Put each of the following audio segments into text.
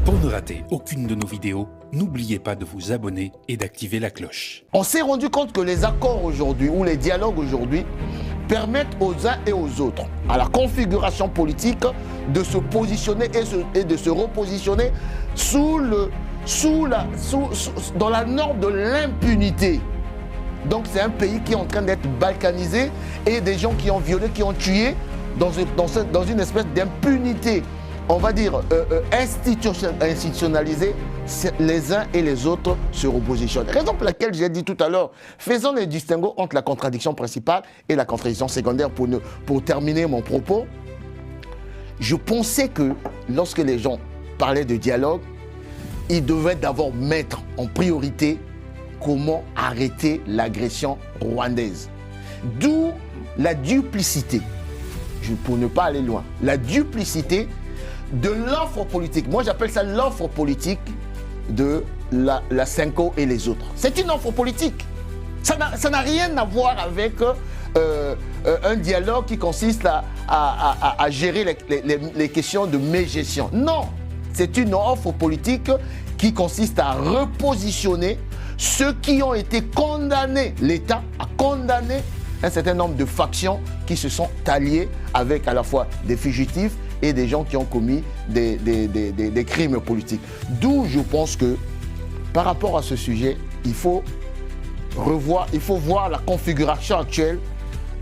Pour ne rater aucune de nos vidéos, n'oubliez pas de vous abonner et d'activer la cloche. On s'est rendu compte que les accords aujourd'hui ou les dialogues aujourd'hui permettent aux uns et aux autres, à la configuration politique, de se positionner et de se repositionner dans la norme de l'impunité. Donc c'est un pays qui est en train d'être balkanisé et des gens qui ont violé, qui ont tué dans une espèce d'impunité, on va dire institutionnalisée. Les uns et les autres se repositionnent. Raison pour laquelle j'ai dit tout à l'heure, faisons le distinguo entre la contradiction principale et la contradiction secondaire pour terminer mon propos. Je pensais que lorsque les gens parlaient de dialogue, ils devaient d'abord mettre en priorité comment arrêter l'agression rwandaise. D'où la duplicité, pour ne pas aller loin, la duplicité de l'offre politique. Moi j'appelle ça l'offre politique de la Cinco et les autres. C'est une offre politique. Ça n'a rien à voir avec un dialogue qui consiste à gérer les questions de mégestion. Non, c'est une offre politique qui consiste à repositionner ceux qui ont été condamnés. L'État a condamné un certain nombre de factions qui se sont alliées avec à la fois des fugitifs et des gens qui ont commis des crimes politiques. D'où je pense que par rapport à ce sujet, il faut voir la configuration actuelle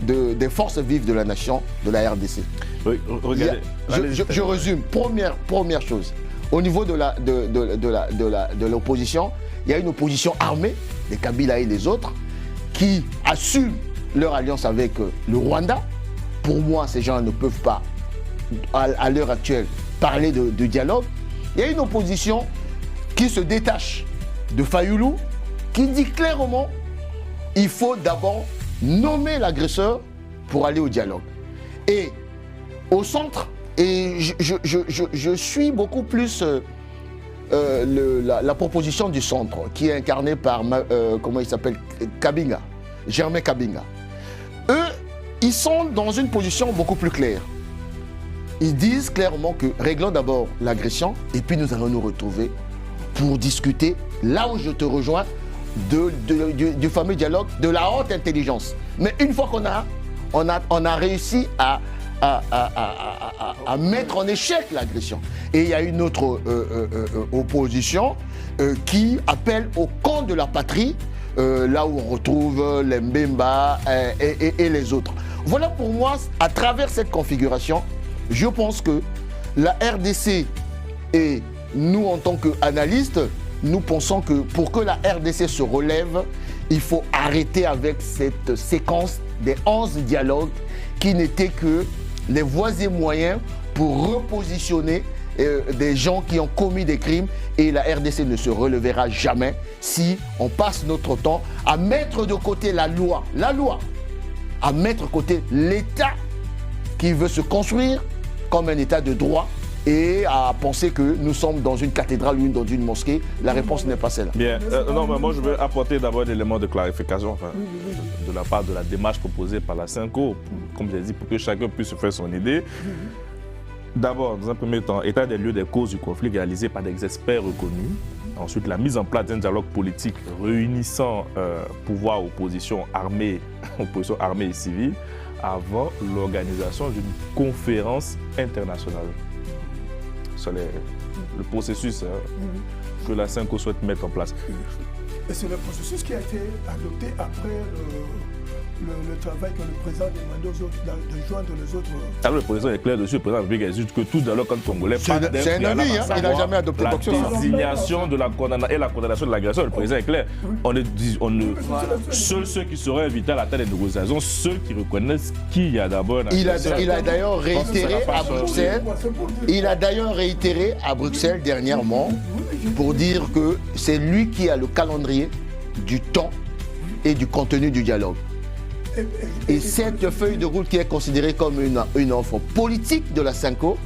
des forces vives de la nation, de la RDC. Oui, regardez. Je résume. Première chose, au niveau de l'opposition, il y a une opposition armée, les Kabila et les autres, qui assument leur alliance avec le Rwanda. Pour moi, ces gens ne peuvent pas, à l'heure actuelle, parler de dialogue. Il y a une opposition qui se détache de Fayoulou, qui dit clairement il faut d'abord nommer l'agresseur pour aller au dialogue. Et au centre, et je suis beaucoup plus la proposition du centre, qui est incarnée par, comment il s'appelle, Kabinga, Germain Kabinga. Eux, ils sont dans une position beaucoup plus claire. Ils disent clairement que réglons d'abord l'agression et puis nous allons nous retrouver pour discuter, là où je te rejoins, du fameux dialogue de la haute intelligence. Mais une fois qu'on a réussi à mettre en échec l'agression. Et il y a une autre opposition qui appelle au camp de la patrie, là où on retrouve les Mbemba et les autres. Voilà pour moi, à travers cette configuration, je pense que la RDC et nous, en tant qu'analystes, nous pensons que pour que la RDC se relève, il faut arrêter avec cette séquence des 11 dialogues qui n'étaient que les voies et moyens pour repositionner des gens qui ont commis des crimes, et la RDC ne se relèvera jamais si on passe notre temps à mettre de côté la loi, à mettre de côté l'État qui veut se construire comme un État de droit et à penser que nous sommes dans une cathédrale ou dans une mosquée. La réponse n'est pas celle-là. Bien, non, mais moi je veux apporter d'abord un élément de clarification de la part de la démarche proposée par la Cinco, comme j'ai dit, pour que chacun puisse se faire son idée. D'abord, dans un premier temps, état des lieux des causes du conflit réalisé par des experts reconnus. Ensuite, la mise en place d'un dialogue politique réunissant pouvoir, opposition armée et civile, avant l'organisation d'une conférence internationale. C'est le processus que la Cinco souhaite mettre en place. Et c'est le processus qui a été adopté après le travail que le président demandait aux autres, de joindre les autres. Alors le président est clair dessus, le président République exige que tout dialogue entre Congolais c'est un ami, il n'a jamais adopté la quoi que ce soit. désignation de la condamnation de l'agresseur. Le président est clair. Seuls ceux qui seraient invités à la table des négociations, ceux qui reconnaissent qu'il y a d'abord un agresseur. Il a d'ailleurs réitéré à Bruxelles. Il a d'ailleurs réitéré à Bruxelles dernièrement pour dire que c'est lui qui a le calendrier du temps et du contenu du dialogue. Et cette feuille de route qui est considérée comme une offre politique de la Cinco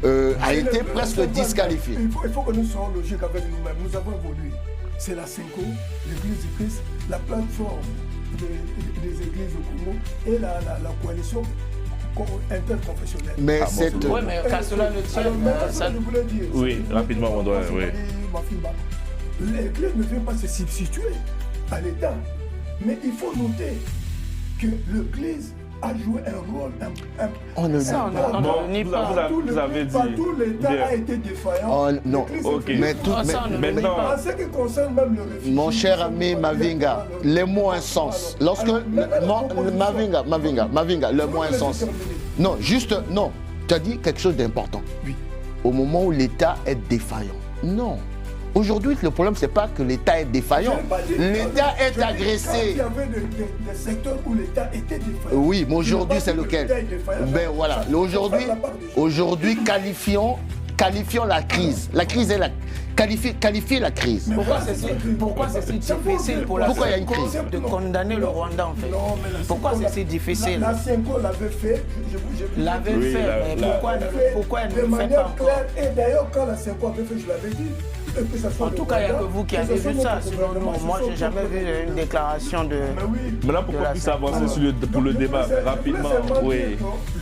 a été presque disqualifiée. Il faut que nous soyons logiques avec nous-mêmes. Nous avons évolué. C'est la Cinco, l'Église du Christ, la plateforme des églises au Congo et la coalition interconfessionnelle. Mais Ah, bon, cette... c'est Oui, mais qu'à cela ne tienne, Alors, mais ça... je voulais dire, Oui, rapidement, on doit, oui. L'Église ne vient pas se substituer à l'État. Mais il faut noter que l'Église a joué un rôle On ne- Ça, on Bon, ne nie vous pas. avez dit. Partout l'État Bien. a été défaillant. Oh, non. l'Église Ok. est- Mais tout... Ah, ça, on ne le nie Maintenant- pas. En ce qui concerne même le réfugié, Mon cher ami Mavinga, les mots ont un sens. Lorsque Mavinga, le mot a un sens. Non, juste, non. Tu as dit quelque chose d'important. Oui. Au moment où l'État est défaillant. Non. Aujourd'hui, le problème, c'est pas que l'État est défaillant. L'État est agressé. Il y avait des secteurs où l'État était défaillant. Oui, mais Je aujourd'hui, ne c'est dis pas que lequel? l'État est défaillant. Ben voilà. Aujourd'hui, aujourd'hui, qualifions la crise. La crise est la... Qualifier la crise. Pourquoi c'est si difficile pour la Pourquoi il y a une CENCO crise? de condamner le Rwanda en fait? Non, mais la Pourquoi CENCO, c'est si difficile? La CENCO l'avait fait. L'avait Oui, fait, mais pourquoi elle ne de le fait manière pas encore? claire. Et d'ailleurs, quand la CENCO avait fait, je l'avais dit. Que ça soit En le tout cas, il n'y a que Rwanda, vous qui que avez ce soit vu ça. notre Sinon, gouvernement, moi, ce je n'ai soit jamais notre vu une gouvernement. déclaration de. Mais oui. Maintenant, pour qu'on puisse avancer sur le débat rapidement, oui.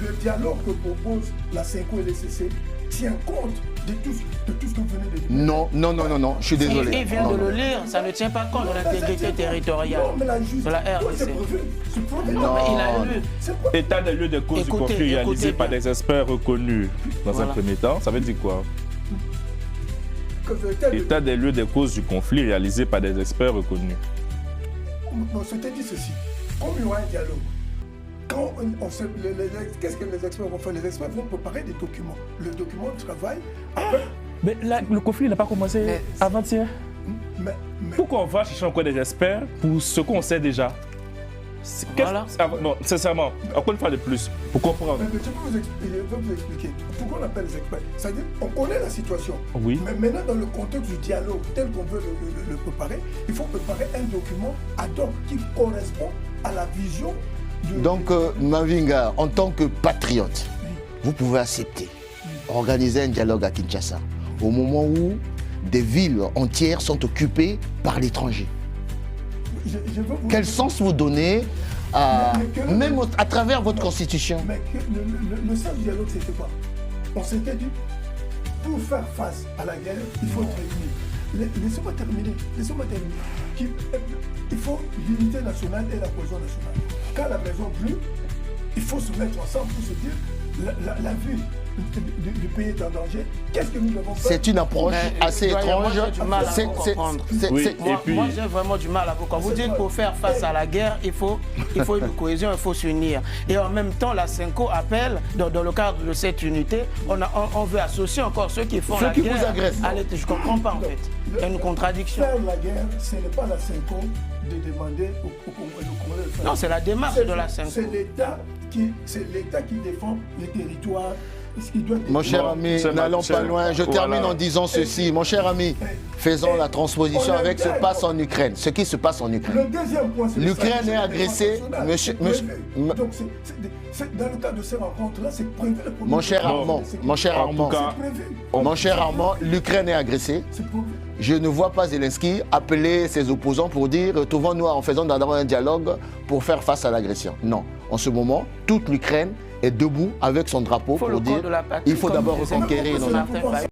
Le dialogue que propose la CENCO et le CC tient compte de tout ce que vous venez de dire. Non, je suis désolé. Il vient Non, de non. le lire, ça ne tient pas compte de l'intégrité territoriale Non, mais la justice, de la RDC. c'est prévu. C'est prévu. Non, mais il a lu. C'est prévu. État des lieux de cause du Écoutez, conflit réalisé écoutez par bien. des experts reconnus dans Voilà. un premier temps. Ça veut dire quoi? Que c'était État des lieux de cause du conflit réalisé par des experts reconnus. On s'était dit ceci. Comme il y aura un dialogue, quand on se, qu'est-ce que les experts vont faire? Les experts vont préparer des documents. Le document de travail. Après, Mais là, le conflit n'a pas commencé Mais- avant-hier. mais Pourquoi on va chercher encore des experts pour ce qu'on sait déjà? Voilà. Non, sincèrement, encore une fois de plus, pour comprendre. je peux vous expliquer. Pourquoi on appelle les experts? C'est-à-dire qu'on connaît la situation. Oui. Mais maintenant, dans le contexte du dialogue, tel qu'on veut le préparer, il faut préparer un document ad hoc qui correspond à la vision de... Donc, Mavinga, en tant que patriote, vous pouvez accepter, organiser un dialogue à Kinshasa, au moment où des villes entières sont occupées par l'étranger. Je veux vous... Quel sens vous donnez, même à travers votre constitution? Mais le sens du dialogue, c'était quoi? On s'était dit, pour faire face à la guerre, il faut réunir. Laissez-moi terminer. Il faut l'unité nationale et la cohésion nationale. Quand la maison brûle, il faut se mettre ensemble pour se dire, la vie du pays est en danger. Qu'est-ce que nous devons faire? C'est une approche Mais, assez doyen, moi, étrange. j'ai du mal à C'est- vous c'est- comprendre. Oui. c'est- Et puis- Moi, j'ai vraiment du mal à vous comprendre. Vous dites pour faire face à la guerre, il faut une cohésion, il faut s'unir. Et en même temps, la CENCO appelle, dans le cadre de cette unité, on veut associer encore ceux qui font Ceux la qui vous guerre. agressent. à l'État. Je ne comprends pas en fait. Il y a une contradiction. Faire la guerre, ce n'est pas la CENCO de demander au Congolais de faire. Non, c'est la démarche de la CENCO. C'est l'État qui défend les territoires. Il doit Mon cher Bon, ami, c'est n'allons ma- pas loin. Je voilà. termine en disant ceci. Mon cher ami, faisons la transposition avec ce qui se passe en Ukraine. Ce qui se passe en Ukraine. Le deuxième point, c'est L'Ukraine le est agressée, monsieur- Donc, dans le cadre de ces rencontres-là, c'est prévu. Mon cher Armand, mon cher En tout Armand, cas, C'est prévu. mon cher Armand, l'Ukraine est agressée. C'est prévu. Je ne vois pas Zelensky appeler ses opposants pour dire retrouvons-nous en faisant d'abord un dialogue pour faire face à l'agression. Non. En ce moment, toute l'Ukraine est debout avec son drapeau Il faut pour le dire code de la patrie, il faut comme d'abord disait reconquérir nos Martin Fayot.